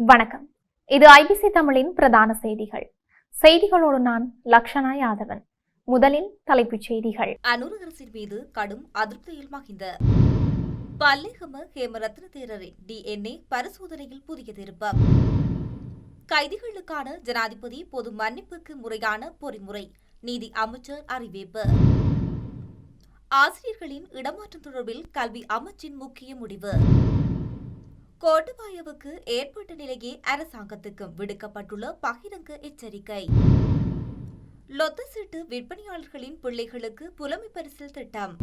வணக்கம். இது ஐபிசி தமிழின் பிரதான செய்திகள். செய்திகளோடு நான் லக்ஷனா யாதவன். முதலில் தலைப்புச் செய்திகள். அனுர அரசின் மீது கடும் அதிருப்தியில் மகிந்த பல்லேகம ஹேமரத்ன தேரரின் DNA பரிசோதனையில் புதிய திருப்பம். கைதிகளுக்கான ஜனாதிபதி பொது மன்னிப்புக்கு முறையான பொறிமுறை நீதி அமைச்சர் அறிவிப்பு. ஆசிரியர்களின் இடமாற்றம் தொடர்பில் கல்வி அமைச்சின் முக்கிய முடிவு. கோட்டபாயவுக்கு ஏற்பட்ட நிலையே அரசாங்கத்துக்கும் விடுக்கப்பட்டுள்ள பகிரங்க எச்சரிக்கை. லொத்த சீட்டு விற்பனையாளர்களின் பிள்ளைகளுக்கு புலமை பரிசில் திட்டம்.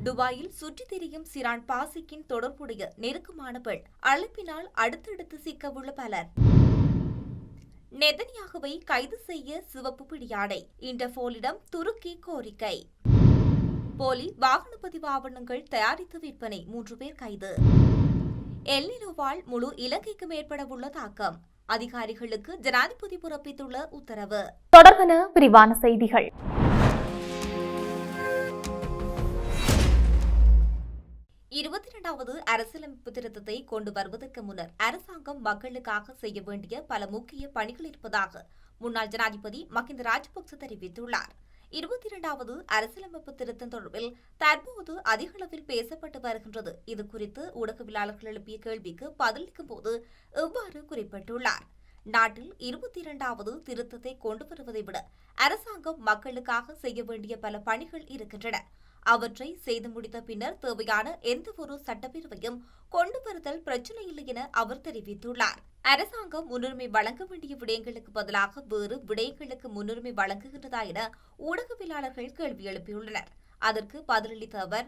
துபாயில் சுற்றித் திரியும் சிரான் பாசிக்கின் தொடர்புடைய நெருக்கமான பெண் அழைப்பினால் அடுத்தடுத்து சிக்கவுள்ள பலர். நெதன்யாகுவை கைது செய்ய சிவப்பு பிடியாடை இன்டர்போலிடம் துருக்கி கோரிக்கை. போலி வாகன பதிவு ஆவணங்கள் தயாரித்து விற்பனை 3 பேர் கைது. எல்னினோவால் முழு இலங்கைக்கு மேற்படவுள்ள தாக்கம் அதிகாரிகளுக்கு ஜனாதிபதி பிறப்பித்துள்ள உத்தரவு. தொடர்பான விரிவான செய்திகள். இருபத்தி அரசியலமைப்பு திருத்தத்தை கொண்டு வருவதற்கு முன்னர் அரசாங்கம் மக்களுக்காக செய்ய வேண்டிய பல முக்கிய பணிகள் இருப்பதாக முன்னாள் ஜனாதிபதி மஹிந்த ராஜபக்ச தெரிவித்துள்ளார். 22வது அரசியலமைப்பு திருத்தம் தொடர்பில் தற்போது அதிகளவில் பேசப்பட்டு வருகின்றது. இதுகுறித்து ஊடகவியலாளர்கள் எழுப்பிய கேள்விக்கு பதிலளிக்கும் போது இவ்வாறு குறிப்பிட்டுள்ளார். நாட்டில் 22வது திருத்தத்தை கொண்டு வருவதை விட அரசாங்கம் மக்களுக்காக செய்ய வேண்டிய பல பணிகள் இருக்கின்றன. அவற்றை செய்து முடித்த பின்னர் தேவையான எந்தவொரு சட்டப்பிரிவையும் கொண்டு வருதல் பிரச்சினை இல்லை என அவர் தெரிவித்துள்ளார். அரசாங்கம் முன்னுரிமை வழங்க வேண்டிய விடயங்களுக்கு பதிலாக வேறு விடயங்களுக்கு முன்னுரிமை வழங்குகின்றதா என ஊடகவியலாளர்கள் கேள்வி எழுப்பியுள்ளனர். அதற்கு பதிலளித்த அவர்,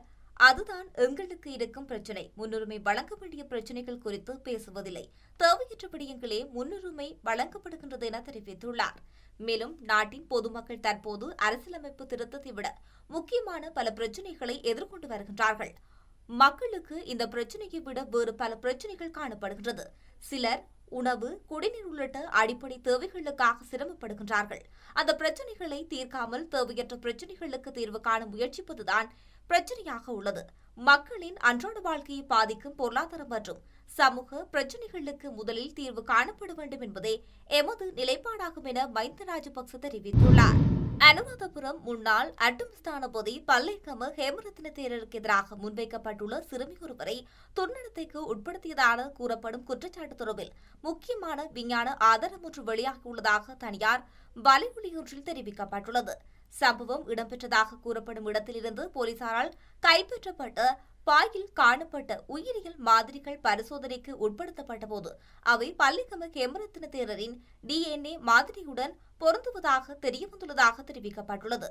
அதுதான் எங்களுக்கு இருக்கும் பிரச்சினை. முன்னுரிமை வழங்க வேண்டிய பிரச்சினைகள் குறித்து பேசுவதில்லை. தேவையற்ற விடயங்களே முன்னுரிமை வழங்கப்படுகின்றது என தெரிவித்துள்ளார். மேலும் நாட்டின் பொதுமக்கள் தற்போது அரசியலமைப்பு திருத்தத்தை விட முக்கியமான பல பிரச்சினைகளை எதிர்கொண்டு வருகின்றார்கள். மக்களுக்கு இந்த பிரச்சினையை விட வேறு பல பிரச்சினைகள் காணப்படுகின்றது. சிலர் உணவு, குடிநீர் உள்ளிட்ட அடிப்படை தேவைகளுக்காக சிரமப்படுகின்றார்கள். அந்த பிரச்சினைகளை தீர்க்காமல் தேவையற்ற பிரச்சினைகளுக்கு தீர்வு காண முயற்சிப்பதுதான் பிரச்சனையாக உள்ளது. மக்களின் அன்றாட வாழ்க்கையை பாதிக்கும் பொருளாதார மற்றும் சமூக பிரச்சினைகளுக்கு முதலில் தீர்வு காணப்பட வேண்டும் என்பதே எமது நிலைப்பாடாகும் என மஹிந்த ராஜபக்ச தெரிவித்துள்ளார். அனுராதபுரம் முன்னாள் அட்டமஸ்தானபதி பல்லேகம ஹேமரத்ன தேரருக்கு எதிராக முன்வைக்கப்பட்டுள்ள சிறுமி ஒருவரை துர்நடத்தைக்கு உட்படுத்தியதான கூறப்படும் குற்றச்சாட்டு தொடர்பில் முக்கியமான விஞ்ஞான ஆதாரம் ஒன்று வெளியாகியுள்ளதாக தனியார் வலைவொலியொன்றில் தெரிவிக்கப்பட்டுள்ளது. சம்பவம் இடம்பெற்றதாக கூறப்படும் இடத்திலிருந்து போலீசாரால் கைப்பற்றப்பட்ட பாயில் காணப்பட்ட உயிரியல் மாதிரிகள் பரிசோதனைக்கு உட்படுத்தப்பட்ட போது அவை பல்லேகம ஹேமரத்ன தேரரின் DNA மாதிரியுடன் பொருந்துவதாக தெரியவந்துள்ளதாக தெரிவிக்கப்பட்டுள்ளது.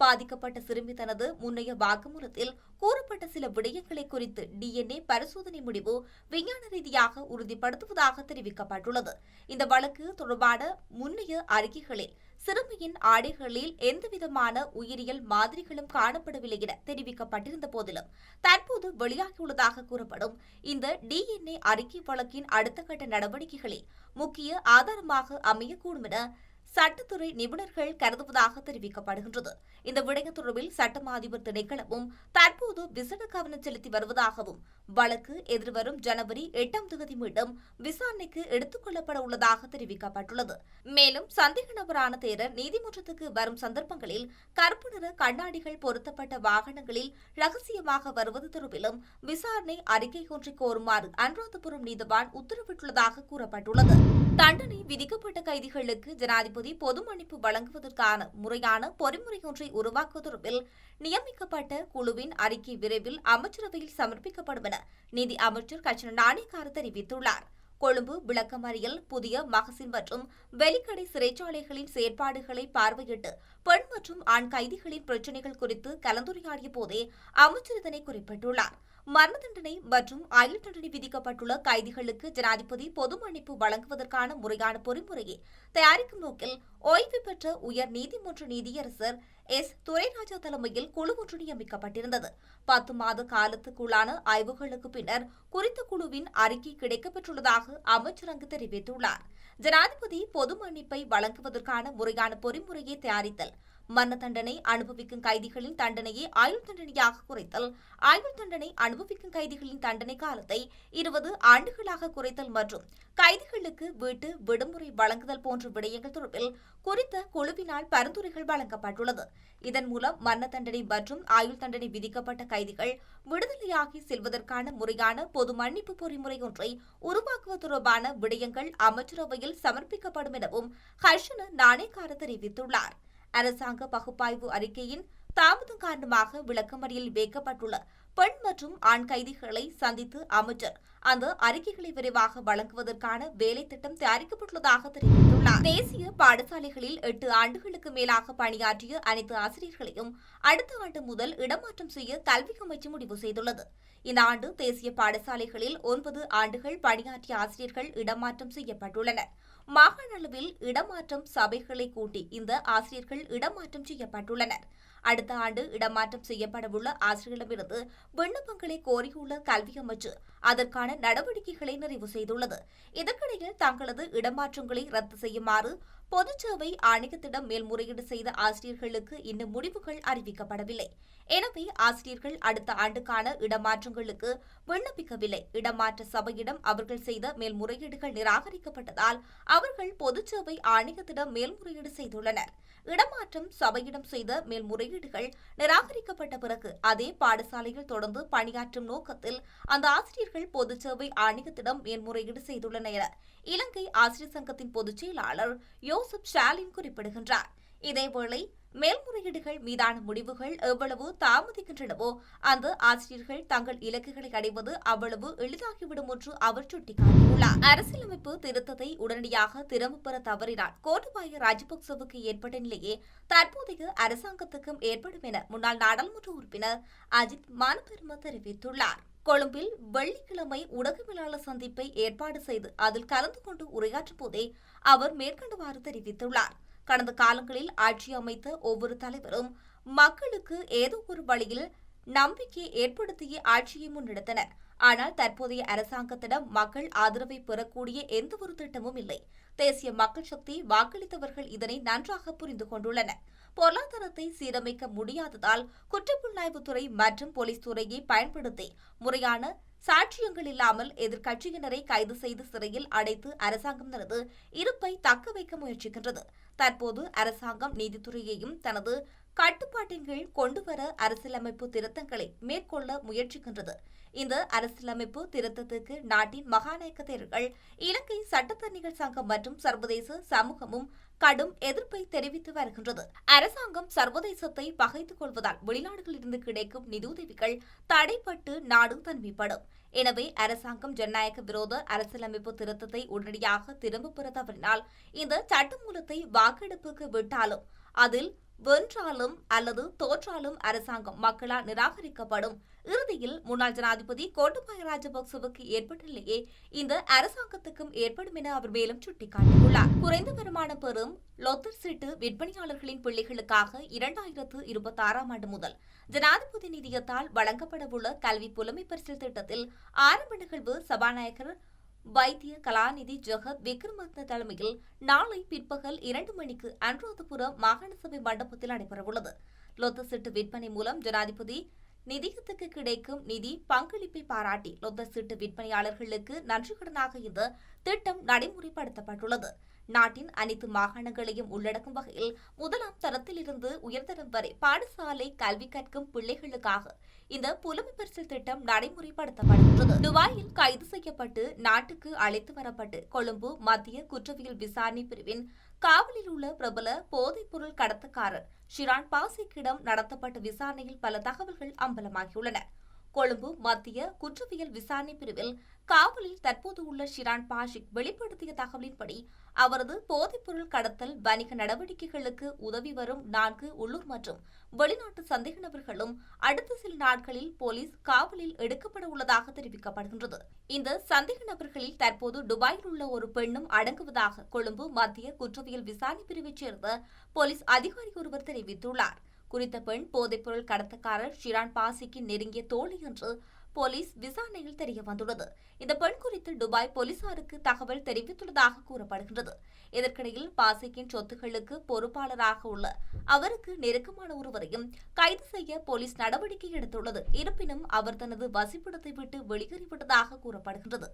பாதிக்கப்பட்ட சிறுமி தனது முன்னைய வாக்குமூலத்தில் கூறப்பட்ட சில விடயங்களை குறித்து DNA பரிசோதனை முடிவு விஞ்ஞான ரீதியாக உறுதிப்படுத்துவதாக தெரிவிக்கப்பட்டுள்ளது. இந்த வழக்கு தொடர்பான முன்னைய அறிக்கைகளில் சிறுமியின் ஆடைகளில் எந்தவிதமான உயிரியல் மாதிரிகளும் காணப்படவில்லை என தெரிவிக்கப்பட்டிருந்த போதிலும் தற்போது வெளியாகியுள்ளதாக கூறப்படும் இந்த DNA அறிக்கை வழக்கின் அடுத்த கட்ட நடவடிக்கைகளில் முக்கிய ஆதாரமாக அமையக்கூடும் என சட்டத்துறை நிபுணர்கள் கருதுவதாக தெரிவிக்கப்படுகின்றது. இந்த விடயம் தொடர்பில் சட்டமா அதிபர் திணைக்களமும் தற்போது விசேட கவனம் செலுத்தி வருவதாகவும் வழக்கு எதிர்வரும் ஜனவரி 8ஆம் தேதி மீண்டும் விசாரணைக்கு எடுத்துக் கொள்ளப்பட உள்ளதாக தெரிவிக்கப்பட்டுள்ளது. மேலும் சந்தேக நபரான தேரர் நீதிமன்றத்துக்கு வரும் சந்தர்ப்பங்களில் கருப்பு நிற கண்ணாடிகள் பொருத்தப்பட்ட வாகனங்களில் ரகசியமாக வருவது தொடர்பிலும் விசாரணை அறிக்கை ஒன்றை கோருமாறு அனுராதபுரம் நீதவான் உத்தரவிட்டுள்ளதாக கூறப்பட்டுள்ளது. தண்டனை விதிக்கப்பட்ட கைதிகளுக்கு ஜனாதிபதி பொது மன்னிப்பு வழங்குவதற்கான முறையான பொறிமுறை ஒன்றை உருவாக்குவது தொடர்பில் நியமிக்கப்பட்ட குழுவின் அறிக்கை விரைவில் அமைச்சரவையில் சமர்ப்பிக்கப்படும் என நீதி அமைச்சர் கச்சன நாணயக்கார தெரிவித்துள்ளார். கொழும்பு விளக்கமறியல் புதிய மகசின் மற்றும் வெலிக்கடை சிறைச்சாலைகளின் செயற்பாடுகளை பார்வையிட்டு பெண் மற்றும் ஆண் கைதிகளின் பிரச்சினைகள் குறித்து கலந்துரையாடிய போதே அமைச்சர் இதனை குறிப்பிட்டுள்ளார். மரண தண்டனை மற்றும் ஆயுள் தண்டனை விதிக்கப்பட்டுள்ள கைதிகளுக்கு ஜனாதிபதி பொது மன்னிப்பு வழங்குவதற்கான முறையான பொறிமுறையை தயாரிக்கும் நோக்கில் ஓய்வு பெற்ற உயர் நீதிமன்ற நீதியரசர் எஸ் துரைராஜா தலைமையில் குழு ஒன்று நியமிக்கப்பட்டிருந்தது. 10 மாத காலத்துக்குள்ளான ஆய்வுகளுக்கு பின்னர் குறித்த குழுவின் அறிக்கை கிடைக்கப்பெற்றுள்ளதாக அமைச்சர் அங்கு தெரிவித்துள்ளார். ஜனாதிபதி பொது மன்னிப்பை வழங்குவதற்கான முறையான பொறிமுறையை தயாரித்தல், மரண தண்டனை அனுபவிக்கும் கைதிகளின் தண்டனையை ஆயுள் தண்டனையாக குறைத்தல், ஆயுள் தண்டனை அனுபவிக்கும் கைதிகளின் தண்டனை காலத்தை 20 ஆண்டுகளாக குறைத்தல் மற்றும் கைதிகளுக்கு வீட்டு விடுமுறை வழங்குதல் போன்ற விடயங்கள் தொடர்பில் குறித்த குழுவினால் பரிந்துரைகள் வழங்கப்பட்டுள்ளது. இதன் மூலம் மரண தண்டனை மற்றும் ஆயுள் தண்டனை விதிக்கப்பட்ட கைதிகள் விடுதலையாகி செல்வதற்கான முறையான பொது மன்னிப்பு பொறிமுறை ஒன்றை உருவாக்குவது தொடர்பான விடயங்கள் அமைச்சரவையில் சமர்ப்பிக்கப்படும் எனவும் ஹர்ஷன நாணயக்கார தெரிவித்துள்ளார். அரசாங்க பகுப்பாய்வு அறிக்கையின் தாமதம் காரணமாக விளக்கமறியலில் வைக்கப்பட்டுள்ள பெண் மற்றும் ஆண் கைதிகளை சந்தித்து அமைச்சர் அந்த அறிக்கைகளை விரைவாக வழங்குவதற்கான வேலை திட்டம் தயாரிக்கப்பட்டுள்ளதாக தெரிவித்துள்ளார். தேசிய பாடசாலைகளில் 8 ஆண்டுகளுக்கு மேலாக பணியாற்றிய அனைத்து ஆசிரியர்களையும் அடுத்த ஆண்டு முதல் இடமாற்றம் செய்ய கல்வி அமைச்சு முடிவு செய்துள்ளது. இந்த ஆண்டு தேசிய பாடசாலைகளில் 9 ஆண்டுகள் பணியாற்றிய ஆசிரியர்கள் இடமாற்றம் செய்யப்பட்டுள்ளனர். மாகாண அளவில் இடமாற்றம் சபைகளை கூட்டி இந்த ஆசிரியர்கள் இடமாற்றம் செய்யப்பட்டுள்ளனர். அடுத்த ஆண்டு இடமாற்றம் செய்யப்படவுள்ள ஆசிரியர்களிடமிருந்து விண்ணப்பங்களை கோரியுள்ள கல்வி அமைச்சு அதற்கான நடவடிக்கைகளை நிறைவு செய்துள்ளது. இதற்கிடையில் தங்களது இடமாற்றங்களை ரத்து செய்யுமாறு பொதுச்சேவை ஆணையத்திடம் மேல்முறையீடு செய்த ஆசிரியர்களுக்கு இன்னும் முடிவுகள் அறிவிக்கப்படவில்லை. எனவே ஆசிரியர்கள் அடுத்த ஆண்டுக்கான இடமாற்றங்களுக்கு விண்ணப்பிக்கவில்லை. இடமாற்ற சபையிடம் அவர்கள் செய்த மேல்முறையீடுகள் நிராகரிக்கப்பட்டதால் அவர்கள் பொதுச்சேவை ஆணையத்திடம் மேல்முறையீடு செய்துள்ளனர். இடமாற்றம் சபையிடம் செய்த மேல்முறையீடுகள் நிராகரிக்கப்பட்ட பிறகு அதே பாடசாலையில் தொடர்ந்து பணியாற்றும் நோக்கத்தில் அந்த ஆசிரியர்கள் பொதுச்சேவை ஆணையத்திடம் மேல்முறையீடு செய்துள்ளனர் என இலங்கை ஆசிரியர் சங்கத்தின் பொதுச் செயலாளர் யோசப் ஸ்டாலின் குறிப்பிடுகின்றார். இதேவேளை மேல்முறையீடுகள் மீதான முடிவுகள் எவ்வளவு தாமதிக்கின்றனவோ அந்த ஆசிரியர்கள் தங்கள் இலக்குகளை அடைவது அவ்வளவு எளிதாகிவிடும் என்று அவர் சுட்டிக்காட்டியுள்ளார். அரசியலமைப்பு திருத்தத்தை உடனடியாக திரும்பப் பெற தவறினால் கோட்டாபய ராஜபக்சவுக்கு ஏற்பட்ட நிலையே தற்போதைய அரசாங்கத்துக்கும் ஏற்படும் என முன்னாள் நாடாளுமன்ற உறுப்பினர் அஜித் மானபெரும தெரிவித்துள்ளார். கொழும்பில் வெள்ளிக்கிழமை ஊடகவியலாளர் சந்திப்பை ஏற்பாடு செய்து அதில் கலந்து கொண்டு உரையாற்றும் போதே அவர் மேற்கண்டவாறு தெரிவித்துள்ளார். கடந்த காலங்களில் ஆட்சி அமைத்த ஒவ்வொரு தலைவரும் மக்களுக்கு ஏதோ ஒரு வழியில் நம்பிக்கை ஏற்படுத்திய ஆட்சியை முன்னெடுத்தனர். ஆனால் தற்போதைய அரசாங்கத்திடம் மக்கள் ஆதரவை பெறக்கூடிய எந்த ஒரு திட்டமும் இல்லை. தேசிய மக்கள் சக்தி வாக்களித்தவர்கள் இதனை நன்றாக புரிந்து கொண்டுள்ளனர். பொருளாதாரத்தை சீரமைக்க முடியாததால் குற்றப்புலனாய்வுத்துறை மற்றும் போலீஸ் துறையை பயன்படுத்தி முறையான சாட்சியங்கள் இல்லாமல் எதிர்க்கட்சியினரை கைது செய்து சிறையில் அடைத்து அரசாங்கம் தனது இருப்பை தக்க வைக்க முயற்சிக்கின்றது. தற்போது அரசாங்கம் நீதித்துறையையும் தனது கட்டுப்பாட்டின் கீழ் கொண்டுவர அரசியலமைப்பு திருத்தங்களை மேற்கொள்ள முயற்சிக்கின்றது. இந்த அரசியலமைப்பு திருத்தத்துக்கு நாட்டின் மகாநாயக்க தேரர்கள், இலங்கை சட்டத்தரணிகள் சங்கம் மற்றும் சர்வதேச சமூகமும் கடும் எதிர்ப்பை தெரிவித்து வருகின்றது. அரசாங்கம் சர்வதேசத்தை பகைத்துக் கொள்வதால் வெளிநாடுகளிலிருந்து கிடைக்கும் நிதியுதவிகள் தடைப்பட்டு நாடு தனிமைப்படும். எனவே அரசாங்கம் ஜனநாயக விரோத அரசியலமைப்பு திருத்தத்தை உடனடியாக திரும்பப் பெற தவறினால் இந்த சட்டமூலத்தை வாக்கெடுப்புக்கு விட்டாலும் அதில் வென்றாலும் அல்லது தோற்றாலும் அரசாங்கம் மக்களால் நிராகரிக்கப்படும். இறுதியில் முன்னாள் ஜனாதிபதி கோட்டாபய ராஜபக்சவுக்கு ஏற்பட்ட நிலையே இந்த அரசாங்கத்துக்கும் ஏற்படும் என அவர் மேலும் சுட்டிக்காட்டியுள்ளார். குறைந்த வருமானம் பெறும் லொத்தர் சீட்டு விற்பனையாளர்களின் பிள்ளைகளுக்காக 2026 ஆண்டு முதல் ஜனாதிபதி நிதியத்தால் வழங்கப்படவுள்ள கல்வி புலமை பரிசில் திட்டத்தில் ஆரம்ப நிகழ்வு சபாநாயகர் வைத்திய கலாநிதி ஜெகத் விக்ரமரத்ன தலைமையில் நாளை பிற்பகல் 2 மணிக்கு அனுராதபுரம் மாகாண சபை மண்டபத்தில் நடைபெறவுள்ளது. லொத்த சீட்டு விற்பனை மூலம் ஜனாதிபதி நிதியத்துக்கு கிடைக்கும் நிதி பங்களிப்பை பாராட்டி லொத்த சீட்டு விற்பனையாளர்களுக்கு நன்றிக்கடனாக இந்த திட்டம் நடைமுறைப்படுத்தப்பட்டுள்ளது. நாட்டின் அனைத்து மாகாணங்களையும் உள்ளடக்கும் வகையில் முதலாம் தரத்திலிருந்து உயர்தரம் வரை பாடசாலை கல்வி கற்கும் பிள்ளைகளுக்காக இந்த புலமை பரிசில் திட்டம் நடைமுறைப்படுத்தப்படுகின்றது. துபாயில் கைது செய்யப்பட்டு நாட்டுக்கு அழைத்து வரப்பட்டு கொழும்பு மத்திய குற்றவியல் விசாரணை பிரிவின் காவலில் உள்ள பிரபல போதைப்பொருள் கடத்தக்காரர் ஷிரான் பாசிக்கிடம் நடத்தப்பட்ட விசாரணையில் பல தகவல்கள் அம்பலமாகியுள்ளன. கொழும்பு மத்திய குற்றவியல் விசாரணை பிரிவில் காவலில் தற்போது உள்ள ஷிரான் பாஷிக் வெளிப்படுத்திய தகவலின்படி அவரது போதைப்பொருள் கடத்தல் வணிக நடவடிக்கைகளுக்கு உதவி வரும் 4 உள்ளூர் மற்றும் வெளிநாட்டு சந்தேக நபர்களும் அடுத்த சில நாட்களில் போலீஸ் காவலில் எடுக்கப்பட உள்ளதாக தெரிவிக்கப்படுகின்றது. இந்த சந்தேக நபர்களில் தற்போது துபாயில் உள்ள ஒரு பெண்ணும் அடங்குவதாக கொழும்பு மத்திய குற்றவியல் விசாரணை பிரிவைச் சேர்ந்த போலீஸ் அதிகாரி ஒருவர் தெரிவித்துள்ளார். குறித்த பெண் போதைப்பொருள் கடத்தக்காரர் ஷிரான் பாசிக்கின் நெருங்கிய தோழி என்று போலீஸ் விசாரணையில் தெரிய வந்துள்ளது. இந்த பெண் குறித்து துபாய் போலீசாருக்கு தகவல் தெரிவித்துள்ளதாக கூறப்படுகிறது. இதற்கிடையில் பாசிக்கின் சொத்துக்களுக்கு பொறுப்பாளராக உள்ள அவருக்கு நெருக்கமான ஒருவரையும் கைது செய்ய போலீஸ் நடவடிக்கை எடுத்துள்ளது. இருப்பினும் அவர் தனது வசிப்பிடத்தை விட்டு வெளியேறிவிட்டதாக கூறப்படுகிறது.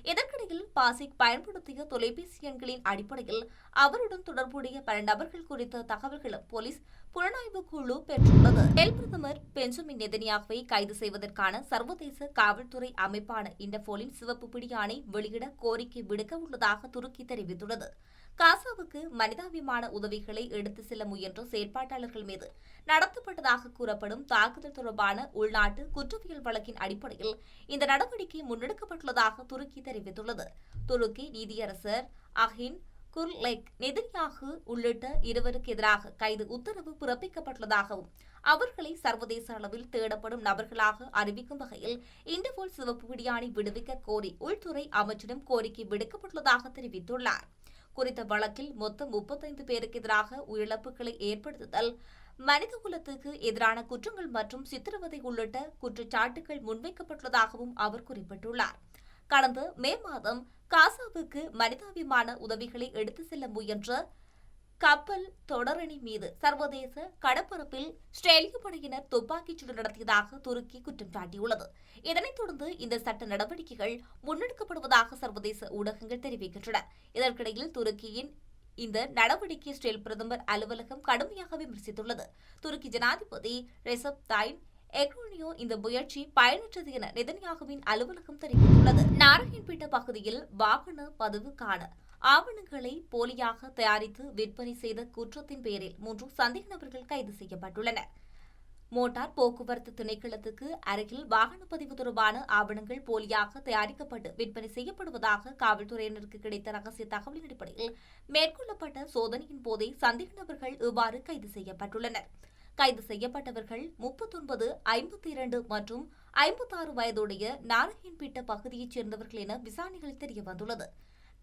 இதற்கிடையில் பாசிக் பயன்படுத்திய தொலைபேசி எண்களின் அடிப்படையில் அவருடன் தொடர்புடைய பல நபர்கள் குறித்த தகவல்களும் போலீஸ் புலனாய்வு குழு பெற்றுள்ளது. பிரதமர் பெஞ்சமின் நெதன்யாகுவை கைது செய்வதற்கான சர்வதேச காவல்துறை அமைப்பான இன்டர்போலின் சிவப்பு பிடியாணை வெளியிட கோரிக்கை விடுக்க உள்ளதாக துருக்கி தெரிவித்துள்ளது. காசாவுக்கு மனிதாபிமான உதவிகளை எடுத்து செல்ல முயன்ற செயற்பாட்டாளர்கள் மீது நடத்தப்பட்டதாக கூறப்படும் தாக்குதல் தொடர்பான உள்நாட்டு குற்றவியல் வழக்கின் அடிப்படையில் இந்த நடவடிக்கை முன்னெடுக்கப்பட்டுள்ளதாக துருக்கி தெரிவித்துள்ளது. துருக்கி நீதியரசர் அஹின் குர்லேக் நெதன்யாகு உள்ளிட்ட இருவருக்கு எதிராக கைது உத்தரவு பிறப்பிக்கப்பட்டுள்ளதாகவும் அவர்களை சர்வதேச அளவில் தேடப்படும் நபர்களாக அறிவிக்கும் வகையில் இன்டர்போல் சிவப்பு பிடியாணை விடுவிக்க கோரி உள்துறை அமைச்சரிடம் கோரிக்கை விடுக்கப்பட்டுள்ளதாக தெரிவித்துள்ளார். குறித்த வழக்கில் மொத்தம் 35 பேருக்கு எதிராக உயிரிழப்புகளை ஏற்படுத்துதல், மனிதகுலத்துக்கு எதிரான குற்றங்கள் மற்றும் சித்திரவதை உள்ளிட்ட குற்றச்சாட்டுகள் முன்வைக்கப்பட்டுள்ளதாகவும் அவர் குறிப்பிட்டுள்ளார். கடந்த மே மாதம் காசாவுக்கு மனிதாபிமான உதவிகளை எடுத்து செல்ல முயன்ற கப்பல் தொடரணி மீது சர்வதேச கடற்பரப்பில் இஸ்ரேலிய படையினர் துப்பாக்கிச் சூடு நடத்தியதாக துருக்கி குற்றம் சாட்டியுள்ளது. இதனைத் தொடர்ந்து இந்த சட்ட நடவடிக்கைகள் முன்னெடுக்கப்படுவதாக சர்வதேச ஊடகங்கள் தெரிவிக்கின்றன. இதற்கிடையில் துருக்கியின் இந்த நடவடிக்கை இஸ்ரேல் பிரதமர் அலுவலகம் கடுமையாக விமர்சித்துள்ளது. துருக்கி ஜனாதிபதி ரெசப் தாயிப் எர்டோகன் இந்த முயற்சி பயனற்றது என நெதன்யாகுவின் அலுவலகம் தெரிவித்துள்ளது. நாராயண்பேட்டை பகுதியில் வாகன பதிவுக்கான ஆவணங்களை போலியாக தயாரித்து விற்பனை செய்த குற்றத்தின் பேரில் 3 சந்தேக நபர்கள் கைது செய்யப்பட்டுள்ளனர். மோட்டார் போக்குவரத்து திணைக்களத்துக்கு அருகில் வாகன பதிவு தொடர்பான ஆவணங்கள் போலியாக தயாரிக்கப்பட்டு விற்பனை செய்யப்படுவதாக காவல்துறையினருக்கு கிடைத்த ரகசிய தகவலின் அடிப்படையில் மேற்கொள்ளப்பட்ட சோதனையின் போதே சந்தேக நபர்கள் இவ்வாறு கைது செய்யப்பட்டுள்ளனர். கைது செய்யப்பட்டவர்கள் 39, 52 மற்றும் 56 வயதுடைய நாராயண்பேட்டை பகுதியைச் சேர்ந்தவர்கள் என விசாரணைகளில் தெரியவந்துள்ளது.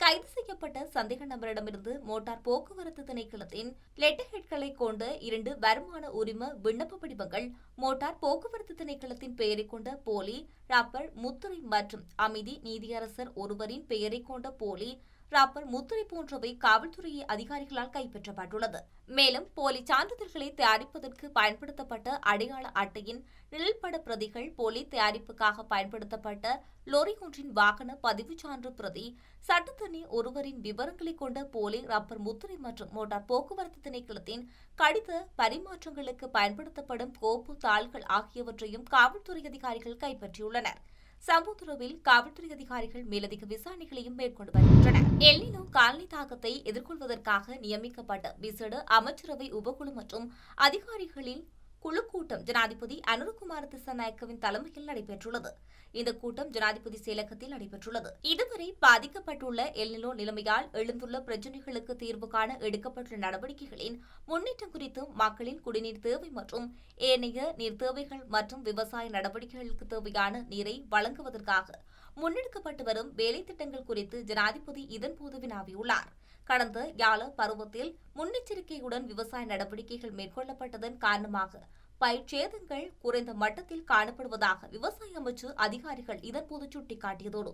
கைது செய்யப்பட்ட சந்தேக நபரிடமிருந்து மோட்டார் போக்குவரத்து திணைக்களத்தின் லெட்டர்ஹெட்களை கொண்ட 2 வருமான உரிம விண்ணப்ப படிவங்கள், மோட்டார் போக்குவரத்து திணைக்களத்தின் பெயரை கொண்ட போலி ரப்பர் முத்திரை மற்றும் அமைதி நீதியரசர் ஒருவரின் பெயரை கொண்ட போலி ரப்பர் முத்திரை போன்றவை காவல்துறை அதிகாரிகளால் கைப்பற்றப்பட்டுள்ளது. மேலும் போலி சான்றிதழ்களை தயாரிப்பதற்கு பயன்படுத்தப்பட்ட அடையாள அட்டையின் நிழல்பட பிரதிகள், போலி தயாரிப்புக்காக பயன்படுத்தப்பட்ட லோரி ஒன்றின் வாகன பதிவுச் சான்று பிரதி, சட்டத்தரணி ஒருவரின் விவரங்களை கொண்ட போலி ரப்பர் முத்திரை மற்றும் மோட்டார் போக்குவரத்து திணைக்களத்தின் கடித பரிமாற்றங்களுக்கு பயன்படுத்தப்படும் கோப்பு தாள்கள் ஆகியவற்றையும் காவல்துறை அதிகாரிகள் கைப்பற்றியுள்ளனர். சம்பவத்தில் காவல்துறை அதிகாரிகள் மேலதிக விசாரணைகளையும் மேற்கொண்டு வருகின்றனர். எல் நினோ காலனி தாக்கத்தை எதிர்கொள்வதற்காக நியமிக்கப்பட்ட விசேட அமைச்சரவை உபகுழு மற்றும் அதிகாரிகளின் குழு கூட்டம் ஜனாதிபதி அனுரகுமார திசாநாயக்கவின் தலைமையில் நடைபெற்றுள்ளது. இந்த கூட்டம் ஜனாதிபதி செயலகத்தில் நடைபெற்றுள்ளது. இதுவரை பாதிக்கப்பட்டுள்ள எல் நினோ நிலைமையால் எழுந்துள்ள பிரச்சினைகளுக்கு தீர்வு காண எடுக்கப்பட்டுள்ள நடவடிக்கைகளின் முன்னேற்றம் குறித்தும், மக்களின் குடிநீர் தேவை மற்றும் ஏனைய நீர் தேவைகள் மற்றும் விவசாய நடவடிக்கைகளுக்கு தேவையான நீரை வழங்குவதற்காக முன்னெடுக்கப்பட்டு வரும் வேலை திட்டங்கள் குறித்து ஜனாதிபதி இதன்போது வினாவியுள்ளார். கடந்த யாழ பருவத்தில் முன்னெச்சரிக்கையுடன் விவசாய நடவடிக்கைகள் மேற்கொள்ளப்பட்டதன் காரணமாக பயிர் சேதங்கள் குறைந்த மட்டத்தில் காணப்படுவதாக விவசாய அமைச்சு அதிகாரிகள் இதன்போது சுட்டிக்காட்டியதோடு,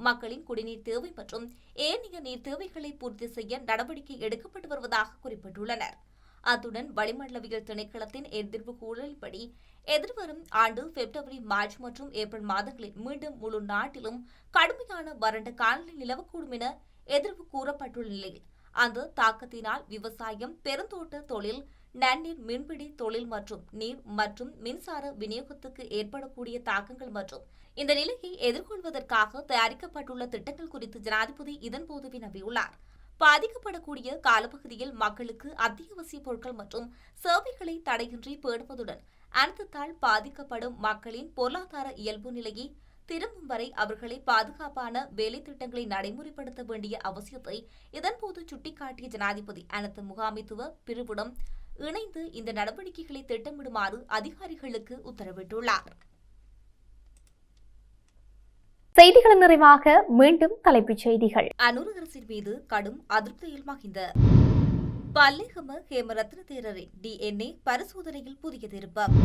மக்களின் குடிநீர் தேவை மற்றும் ஏனைய நீர் தேவைகளை பூர்த்தி செய்ய நடவடிக்கை எடுக்கப்பட்டு வருவதாக குறிப்பிட்டுள்ளனர். அத்துடன் வளிமண்டலவியல் திணைக்களத்தின் எதிர்ப்பு கூறலின்படி எதிர்வரும் ஆண்டு பிப்ரவரி, மார்ச் மற்றும் ஏப்ரல் மாதங்களில் மீண்டும் முழு நாட்டிலும் கடுமையான வறண்ட காலநிலை நிலவக்கூடும் என எதிர்ப்பு கூறப்பட்டுள்ள நிலையில் அந்த தாக்கத்தினால் விவசாயம், பெருந்தோட்ட தொழில், நன்னீர் மீன்பிடி தொழில் மற்றும் நீர் மற்றும் மின்சார விநியோகத்துக்கு ஏற்படக்கூடிய தாக்கங்கள் மற்றும் இந்த நிலையை எதிர்கொள்வதற்காக தயாரிக்கப்பட்டுள்ள திட்டங்கள் குறித்து ஜனாதிபதி இதன்போது வினவியுள்ளார். பாதிக்கப்படக்கூடிய காலப்பகுதியில் மக்களுக்கு அத்தியாவசிய பொருட்கள் மற்றும் சேவைகளை தடையின்றி பேணுவதுடன் அனர்த்தத்தால் பாதிக்கப்படும் மக்களின் பொருளாதார இயல்பு நிலையை திரும்பும் வரை அவர்களை பாதுகாப்பான வேலை திட்டங்களை நடைமுறைப்படுத்த வேண்டிய அவசியத்தை இதன்போது சுட்டிக்காட்டிய ஜனாதிபதி அனர்த்த முகாமைத்துவ பிரிவுடன் இணைந்து இந்த நடவடிக்கைகளை திட்டமிடுமாறு அதிகாரிகளுக்கு உத்தரவிட்டுள்ளார். செய்திகளின் நிறைவாக மீண்டும் தலைப்புச் செய்திகள். அனுர அரசின் மீது கடும் அதிருப்தியில் மகிந்த பல்லேகம ஹேமரத்ன தேரரின் DNA பரிசோதனையில் புதிய திருப்பம்.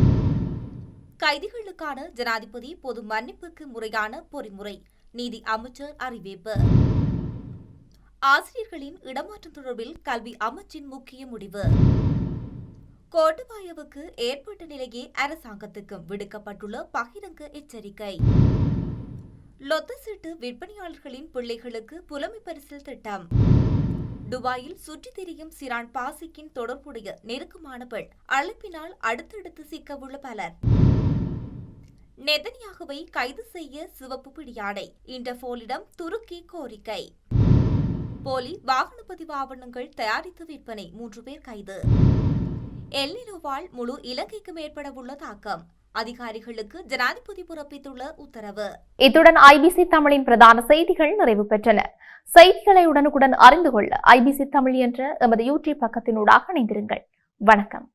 கைதிகளுக்கான ஜனாதிபதி பொது மன்னிப்புக்கு முறையான பொறிமுறை நீதி அமைச்சர் அறிவிப்பு. ஆசிரியர்களின் இடமாற்றம் தொடர்பில் கல்வி அமைச்சின் முக்கிய முடிவு. கோட்டபாயவுக்கு ஏற்பட்ட நிலையே அரசாங்கத்துக்கும் விடுக்கப்பட்டுள்ள பகிரங்க எச்சரிக்கை. லொத்த சீட்டு விற்பனையாளர்களின் பிள்ளைகளுக்கு புலமை பரிசில் திட்டம். துபாயில் சுற்றித் திரியும் சிரான் பாசிக்கின் தொடர்புடைய நெருக்கமான பெண் அழைப்பினால் அடுத்தடுத்து சிக்கவுள்ள பலர். நெதன்யாகுவை கைது செய்ய சிவப்பு பிடியாடை இன்டர்போலிடம் துருக்கி கோரிக்கை. போலி வாகன பதிவு ஆவணங்கள் தயாரித்து விற்பனை 3 பேர் கைது. எல்னினோவால் முழு இலங்கைக்கு மேற்படவுள்ள தாக்கம். அதிகாரிகளுக்கு ஜனாதிபதி பிறப்பித்துள்ள உத்தரவு. இத்துடன் ஐபிசி தமிழின் பிரதான செய்திகள் நிறைவு பெற்றன. செய்திகளை உடனுக்குடன் அறிந்து கொள்ள ஐபிசி தமிழ் என்ற எமது யூடியூப் பக்கத்தினூடாக இணைந்திருங்கள். வணக்கம்.